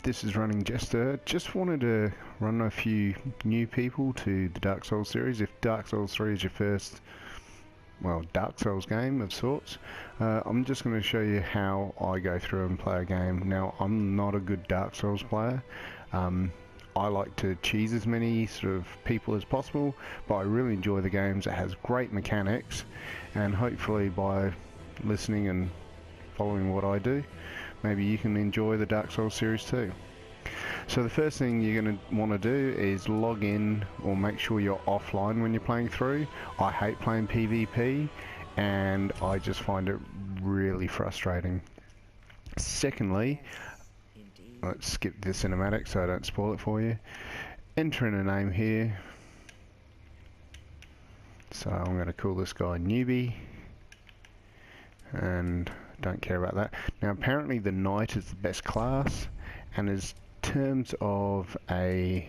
This is Running Jester. Just wanted to run a few new people to the Dark Souls series. If Dark Souls 3 is your first, well, Dark Souls game of sorts, I'm just going to show you how I go through and play a game. Now, I'm not a good Dark Souls player. I like to cheese as many sort of people as possible, but I really enjoy the games. It has great mechanics, and hopefully by listening and following what I do, maybe you can enjoy the Dark Souls series too. So the first thing you're going to want to do is log in, or make sure you're offline when you're playing through. I hate playing PvP, and I just find it really frustrating. Secondly, let's skip the cinematic so I don't spoil it for you. Enter in a name here. So I'm going to call this guy Newbie, and don't care about that. Now apparently the Knight is the best class, and as terms of a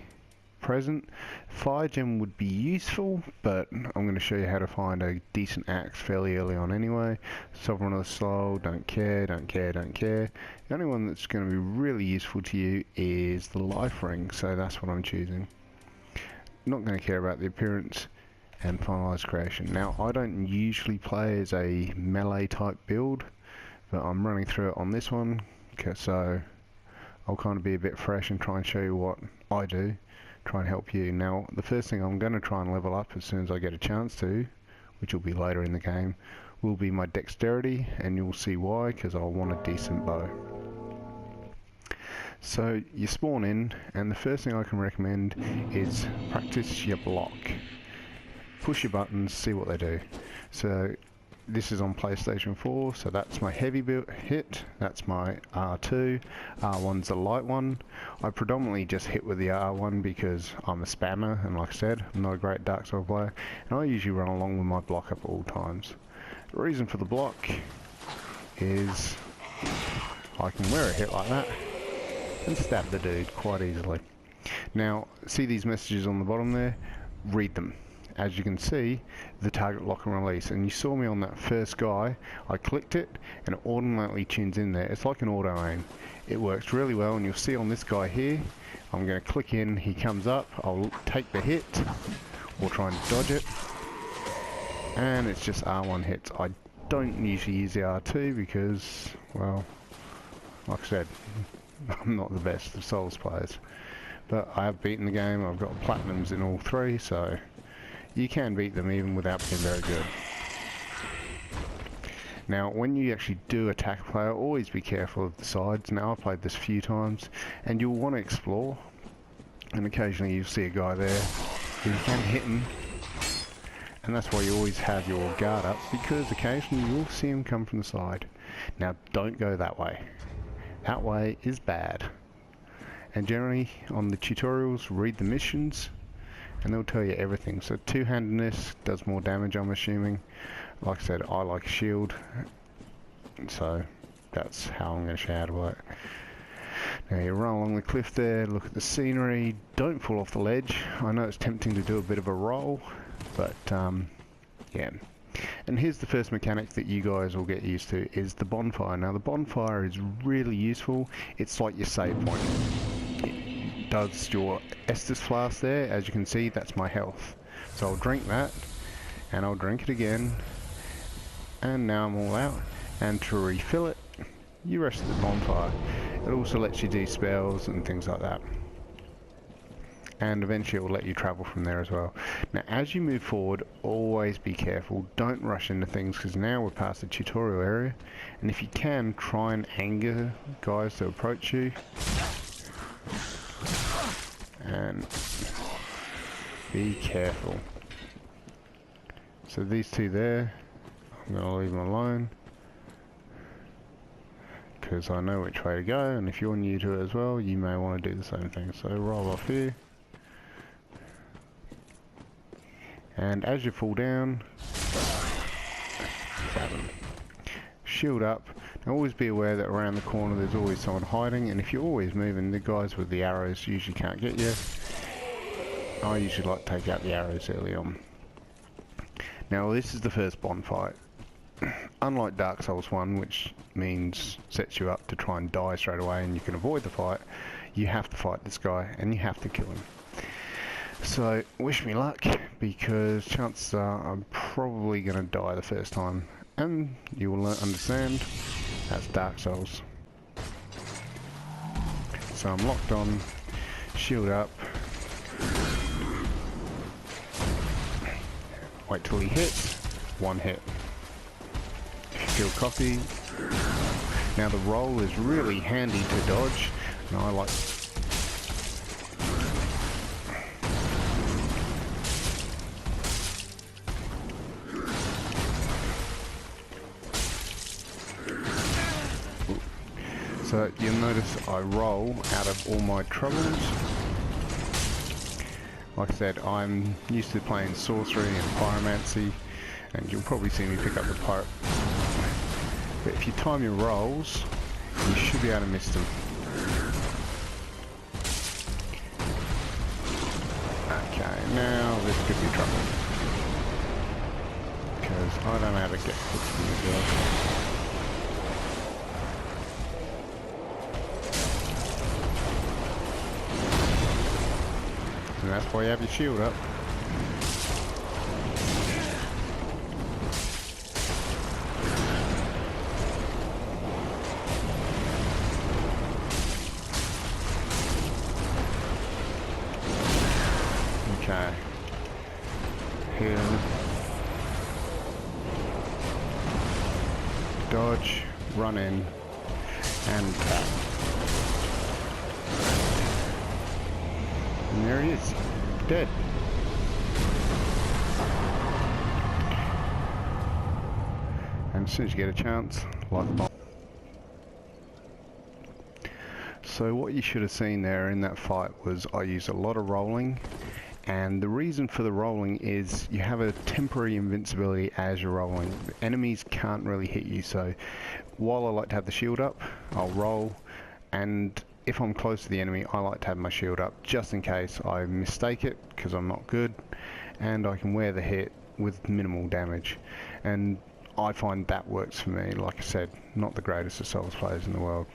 present, Fire Gem would be useful, but I'm going to show you how to find a decent axe fairly early on anyway. Sovereign of the Soul, don't care, don't care, don't care. The only one that's going to be really useful to you is the Life Ring, so that's what I'm choosing. Not going to care about the appearance. And finalize creation. Now I don't usually play as a melee type build, but I'm running through it on this one, so I'll kind of be a bit fresh and try and show you what I do, try and help you. Now the first thing I'm going to try and level up as soon as I get a chance to, which will be later in the game, will be my dexterity, and you'll see why, because I'll want a decent bow. So you spawn in, and the first thing I can recommend is practice your block. Push your buttons, see what they do. So this is on PlayStation 4, so that's my heavy hit, that's my R2, R1's the light one. I predominantly just hit with the R1 because I'm a spammer, and like I said, I'm not a great Dark Souls player, and I usually run along with my block up at all times. The reason for the block is I can wear a hit like that and stab the dude quite easily. Now, see these messages on the bottom there? Read them. As you can see, the target lock and release, and you saw me on that first guy, I clicked it and it automatically tunes in there. It's like an auto aim. It works really well, and you'll see on this guy here, I'm going to click in, he comes up, I'll take the hit or try and dodge it, and it's just R1 hits. I don't usually use the R2 because, well, like I said, I'm not the best of Souls players, but I have beaten the game. I've got platinums in all three, so you can beat them even without being very good. Now when you actually do attack a player, always be careful of the sides. Now I've played this a few times, and you'll want to explore, and occasionally you'll see a guy there, you can hit him, and that's why you always have your guard up, because occasionally you'll see him come from the side. Now don't go that way. That way is bad. And generally on the tutorials, read the missions, and they'll tell you everything. So two-handedness does more damage, I'm assuming. Like I said, I like a shield, so that's how I'm going to show you how to work. Now you run along the cliff there, look at the scenery, don't fall off the ledge. I know it's tempting to do a bit of a roll, but yeah. And here's the first mechanic that you guys will get used to, is the bonfire. Now the bonfire is really useful. It's like your save point. Does your Estus flask there, as you can see, that's my health. So I'll drink that, and I'll drink it again, and now I'm all out. And to refill it, you rest at the bonfire. It also lets you do spells and things like that, and eventually it will let you travel from there as well. Now as you move forward, always be careful, don't rush into things, because now we're past the tutorial area, and if you can, try and anger guys to approach you, and be careful. So these two there, I'm going to leave them alone, because I know which way to go, and if you're new to it as well, you may want to do the same thing. So roll off here, and as you fall down, stab them. Shield up. Now always be aware that around the corner there's always someone hiding, and if you're always moving, the guys with the arrows usually can't get you. I usually like to take out the arrows early on. Now this is the first bonfire. unlike Dark Souls 1, which means sets you up to try and die straight away and you can avoid the fight, you have to fight this guy and you have to kill him. So wish me luck, because chances are I'm probably going to die the first time, and you will understand that's Dark Souls. So I'm locked on, shield up, wait till he hits, one hit. If you feel cocky, now the roll is really handy to dodge, and I like so you'll notice I roll out of all my troubles. Like I said, I'm used to playing sorcery and pyromancy, and you'll probably see me pick up the pyro. But if you time your rolls, you should be able to miss them. Okay, now this could be trouble, because I don't know how to get hits from the girl. And that's why you have your shield up. Okay. Here. Dodge, run in, and tap. And there he is, dead. And as soon as you get a chance, light the bomb. So what you should have seen there in that fight was I used a lot of rolling, and the reason for the rolling is you have a temporary invincibility as you're rolling. The enemies can't really hit you, so while I like to have the shield up, I'll roll, and if I'm close to the enemy, I like to have my shield up just in case I mistake it, because I'm not good, and I can wear the hit with minimal damage. And I find that works for me. Like I said, not the greatest of Souls players in the world.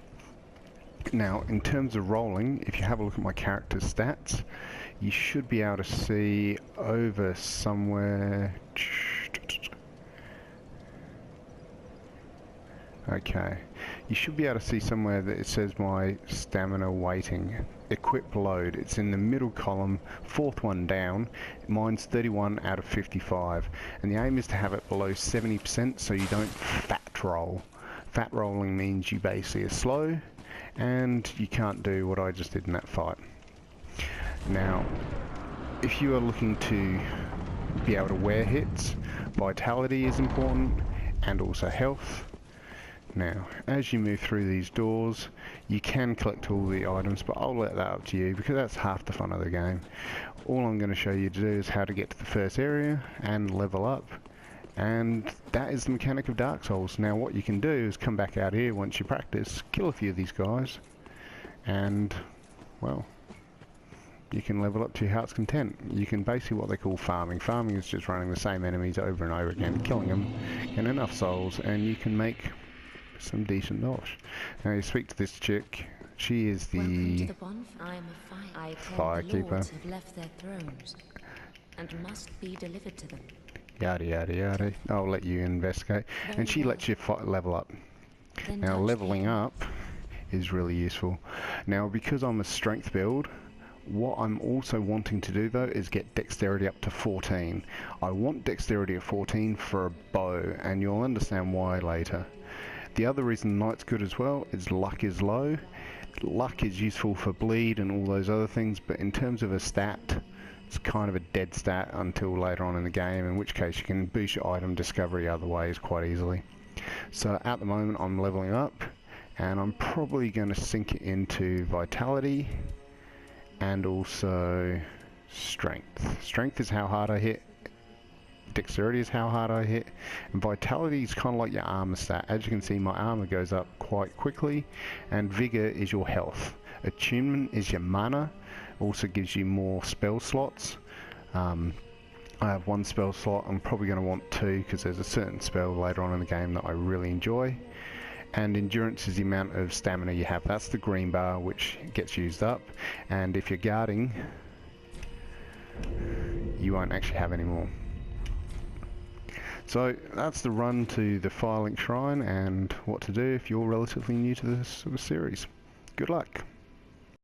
Now, in terms of rolling, if you have a look at my character's stats, you should be able to see over somewhere. Okay, you should be able to see somewhere that it says my stamina weighting, equip load. It's in the middle column, fourth one down. Mine's 31 out of 55, and the aim is to have it below 70% so you don't fat roll. Fat rolling means you basically are slow and you can't do what I just did in that fight. Now, if you are looking to be able to wear hits, vitality is important, and also health. Now, as you move through these doors, you can collect all the items, but I'll let that up to you because that's half the fun of the game. All I'm going to show you to do is how to get to the first area and level up, and that is the mechanic of Dark Souls. Now what you can do is come back out here once you practice, kill a few of these guys, and, well, you can level up to your heart's content. You can basically what they call farming. Farming is just running the same enemies over and over again, killing them, getting enough souls, and you can make some decent dosh. Now you speak to this chick. She is the firekeeper. Have left their thrones and must be delivered to them. Yada yada yada. I'll let you investigate. And she lets you level up. Now leveling up is really useful. Now because I'm a strength build, what I'm also wanting to do though is get dexterity up to 14. I want dexterity at 14 for a bow, and you'll understand why later. The other reason knight's good as well is luck is low. Luck is useful for bleed and all those other things, but in terms of a stat, it's kind of a dead stat until later on in the game, in which case you can boost your item discovery other ways quite easily. So at the moment I'm leveling up, and I'm probably going to sink it into vitality and also strength. Strength is how hard I hit, dexterity is how hard I hit, and vitality is kind of like your armor stat. As you can see, my armor goes up quite quickly, and vigor is your health. Attunement is your mana, also gives you more spell slots. I have one spell slot. I'm probably going to want two because there's a certain spell later on in the game that I really enjoy. And endurance is the amount of stamina you have. That's the green bar which gets used up, and if you're guarding, you won't actually have any more. So that's the run to the Firelink Shrine and what to do if you're relatively new to this sort of series. Good luck.